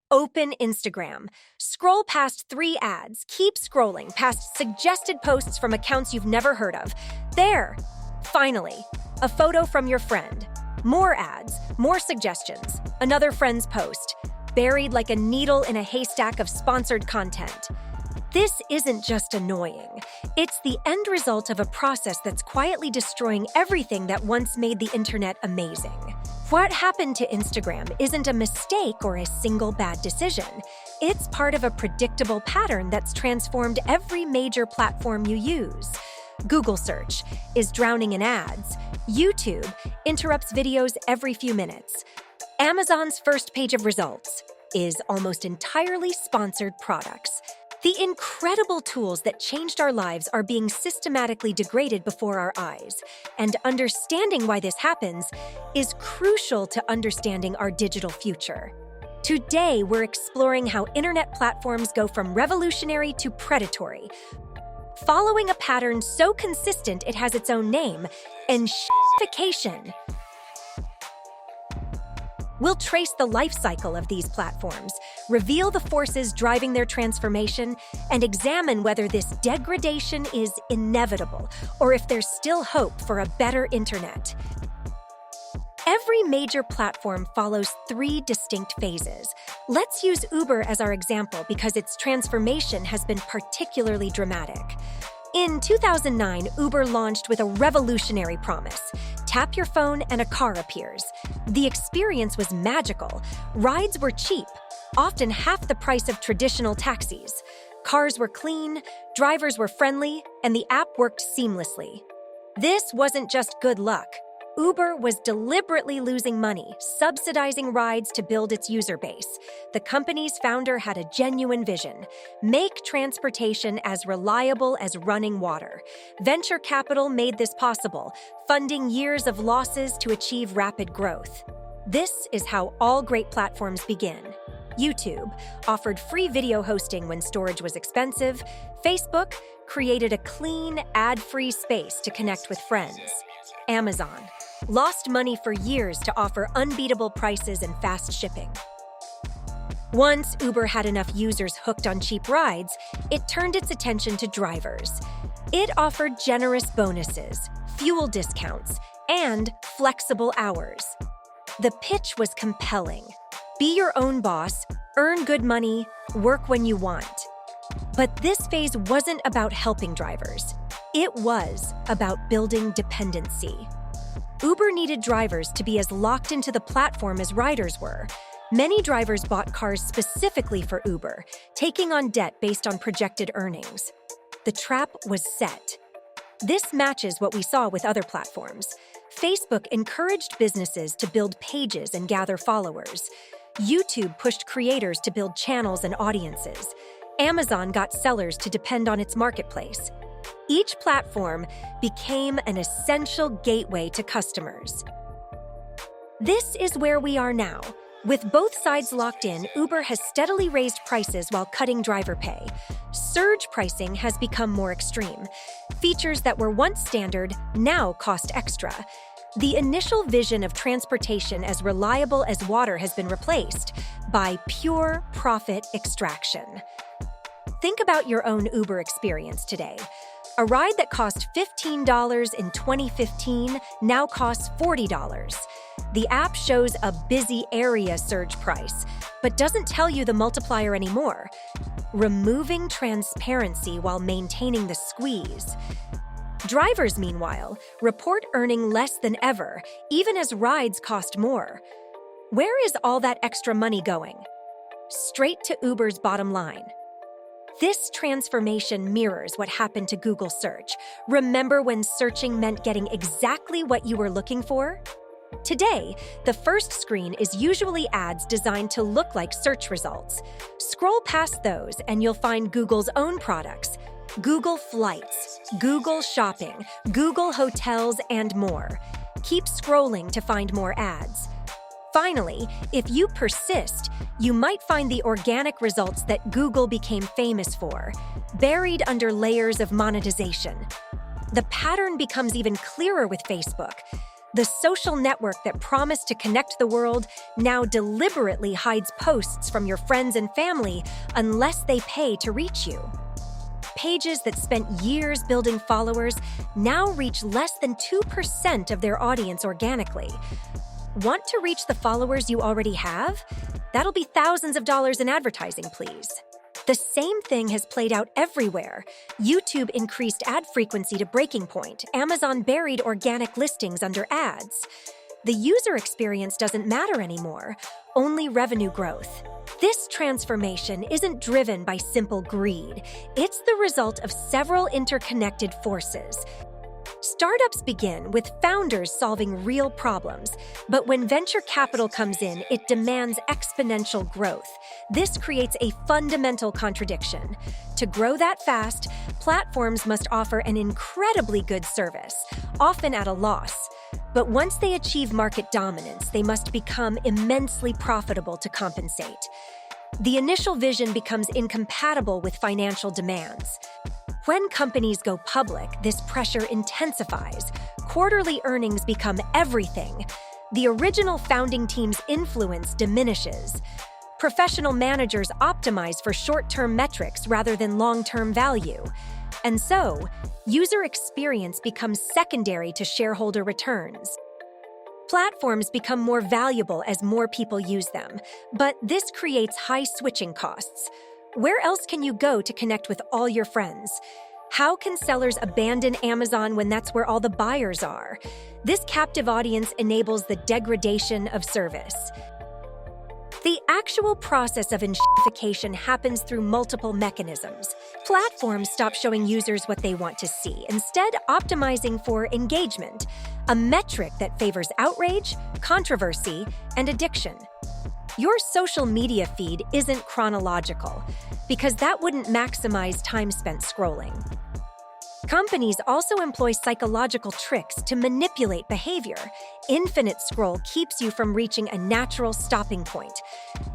Open Instagram. Scroll past 3 ads. Keep scrolling past suggested posts from accounts you've never heard of. There! Finally, a photo from your friend. More ads, more suggestions. Another friend's post. Buried like a needle in a haystack of sponsored content. This isn't just annoying. It's the end result of a process that's quietly destroying everything that once made the internet amazing. What happened to Instagram isn't a mistake or a single bad decision. It's part of a predictable pattern that's transformed every major platform you use. Google search is drowning in ads. YouTube interrupts videos every few minutes. Amazon's first page of results is almost entirely sponsored products. The incredible tools that changed our lives are being systematically degraded before our eyes, and understanding why this happens is crucial to understanding our digital future. Today, we're exploring how internet platforms go from revolutionary to predatory, following a pattern so consistent it has its own name, tification. We'll trace the life cycle of these platforms, reveal the forces driving their transformation, and examine whether this degradation is inevitable or if there's still hope for a better internet. Every major platform follows 3 distinct phases. Let's use Uber as our example because its transformation has been particularly dramatic. In 2009, Uber launched with a revolutionary promise. Tap your phone and a car appears. The experience was magical. Rides were cheap, often half the price of traditional taxis. Cars were clean, drivers were friendly, and the app worked seamlessly. This wasn't just good luck. Uber was deliberately losing money, subsidizing rides to build its user base. The company's founder had a genuine vision: make transportation as reliable as running water. Venture capital made this possible, funding years of losses to achieve rapid growth. This is how all great platforms begin. YouTube offered free video hosting when storage was expensive. Facebook created a clean, ad-free space to connect with friends. Amazon lost money for years to offer unbeatable prices and fast shipping. Once Uber had enough users hooked on cheap rides, it turned its attention to drivers. It offered generous bonuses, fuel discounts, and flexible hours. The pitch was compelling. Be your own boss, earn good money, work when you want. But this phase wasn't about helping drivers. It was about building dependency. Uber needed drivers to be as locked into the platform as riders were. Many drivers bought cars specifically for Uber, taking on debt based on projected earnings. The trap was set. This matches what we saw with other platforms. Facebook encouraged businesses to build pages and gather followers. YouTube pushed creators to build channels and audiences. Amazon got sellers to depend on its marketplace. Each platform became an essential gateway to customers. This is where we are now. With both sides locked in, Uber has steadily raised prices while cutting driver pay. Surge pricing has become more extreme. Features that were once standard now cost extra. The initial vision of transportation as reliable as water has been replaced by pure profit extraction. Think about your own Uber experience today. A ride that cost $15 in 2015 now costs $40. The app shows a busy area surge price, but doesn't tell you the multiplier anymore, removing transparency while maintaining the squeeze. Drivers, meanwhile, report earning less than ever, even as rides cost more. Where is all that extra money going? Straight to Uber's bottom line. This transformation mirrors what happened to Google search. Remember when searching meant getting exactly what you were looking for? Today, the first screen is usually ads designed to look like search results. Scroll past those and you'll find Google's own products: Google Flights, Google Shopping, Google Hotels, and more. Keep scrolling to find more ads. Finally, if you persist, you might find the organic results that Google became famous for, buried under layers of monetization. The pattern becomes even clearer with Facebook. The social network that promised to connect the world now deliberately hides posts from your friends and family unless they pay to reach you. Pages that spent years building followers now reach less than 2% of their audience organically. Want to reach the followers you already have? That'll be thousands of dollars in advertising, please. The same thing has played out everywhere. YouTube increased ad frequency to breaking point. Amazon buried organic listings under ads. The user experience doesn't matter anymore, only revenue growth. This transformation isn't driven by simple greed. It's the result of several interconnected forces. Startups begin with founders solving real problems, but when venture capital comes in, it demands exponential growth. This creates a fundamental contradiction. To grow that fast, platforms must offer an incredibly good service, often at a loss. But once they achieve market dominance, they must become immensely profitable to compensate. The initial vision becomes incompatible with financial demands. When companies go public, this pressure intensifies. Quarterly earnings become everything. The original founding team's influence diminishes. Professional managers optimize for short-term metrics rather than long-term value. And so, user experience becomes secondary to shareholder returns. Platforms become more valuable as more people use them, but this creates high switching costs. Where else can you go to connect with all your friends? How can sellers abandon Amazon when that's where all the buyers are? This captive audience enables the degradation of service. The actual process of tification happens through multiple mechanisms. Platforms stop showing users what they want to see, instead optimizing for engagement, a metric that favors outrage, controversy, and addiction. Your social media feed isn't chronological, because that wouldn't maximize time spent scrolling. Companies also employ psychological tricks to manipulate behavior. Infinite scroll keeps you from reaching a natural stopping point.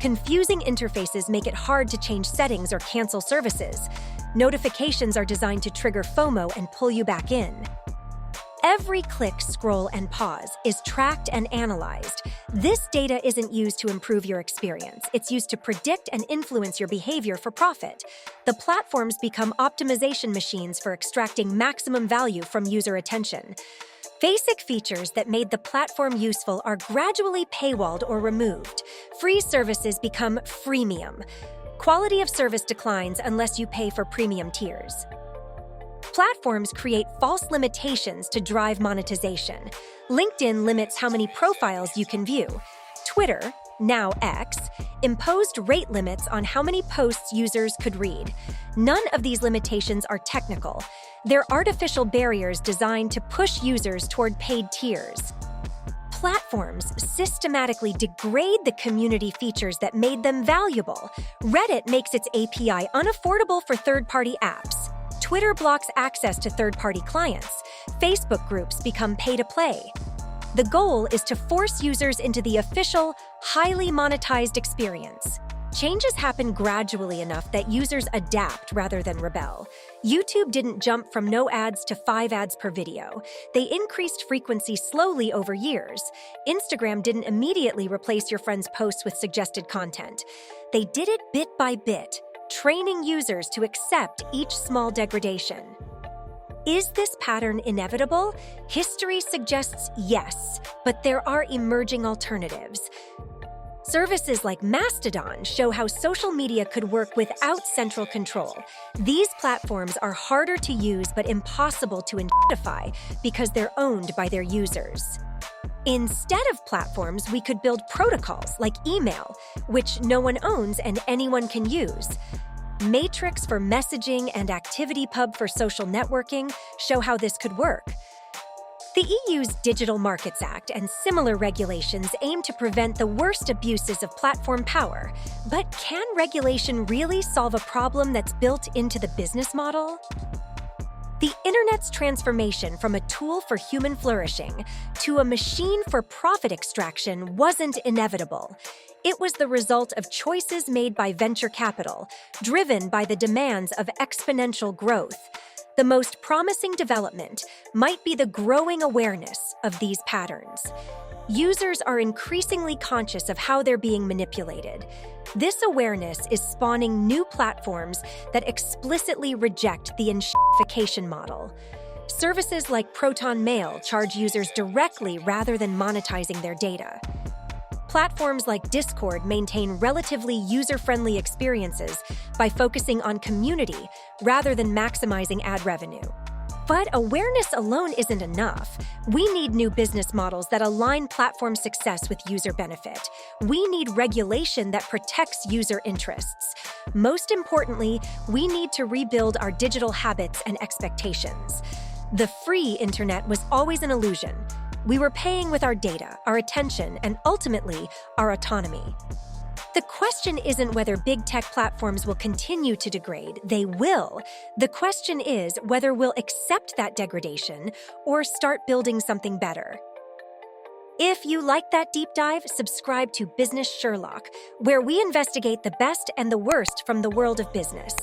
Confusing interfaces make it hard to change settings or cancel services. Notifications are designed to trigger FOMO and pull you back in. Every click, scroll, and pause is tracked and analyzed. This data isn't used to improve your experience. It's used to predict and influence your behavior for profit. The platforms become optimization machines for extracting maximum value from user attention. Basic features that made the platform useful are gradually paywalled or removed. Free services become freemium. Quality of service declines unless you pay for premium tiers. Platforms create false limitations to drive monetization. LinkedIn limits how many profiles you can view. Twitter, now X, imposed rate limits on how many posts users could read. None of these limitations are technical. They're artificial barriers designed to push users toward paid tiers. Platforms systematically degrade the community features that made them valuable. Reddit makes its API unaffordable for third-party apps. Twitter blocks access to third-party clients. Facebook groups become pay-to-play. The goal is to force users into the official, highly monetized experience. Changes happen gradually enough that users adapt rather than rebel. YouTube didn't jump from no ads to 5 ads per video. They increased frequency slowly over years. Instagram didn't immediately replace your friends' posts with suggested content. They did it bit by bit, training users to accept each small degradation. Is this pattern inevitable? History suggests yes, but there are emerging alternatives. Services like Mastodon show how social media could work without central control. These platforms are harder to use but impossible to identify because they're owned by their users. Instead of platforms, we could build protocols like email, which no one owns and anyone can use. Matrix for messaging and ActivityPub for social networking show how this could work. The EU's Digital Markets Act and similar regulations aim to prevent the worst abuses of platform power. But can regulation really solve a problem that's built into the business model? The Internet's transformation from a tool for human flourishing to a machine for profit extraction wasn't inevitable. It was the result of choices made by venture capital, driven by the demands of exponential growth. The most promising development might be the growing awareness of these patterns. Users are increasingly conscious of how they're being manipulated. This awareness is spawning new platforms that explicitly reject the tification model. Services like Proton Mail charge users directly rather than monetizing their data. Platforms like Discord maintain relatively user-friendly experiences by focusing on community rather than maximizing ad revenue. But awareness alone isn't enough. We need new business models that align platform success with user benefit. We need regulation that protects user interests. Most importantly, we need to rebuild our digital habits and expectations. The free internet was always an illusion. We were paying with our data, our attention, and ultimately, our autonomy. The question isn't whether big tech platforms will continue to degrade. They will. The question is whether we'll accept that degradation or start building something better. If you like that deep dive, subscribe to Business Sherlock, where we investigate the best and the worst from the world of business.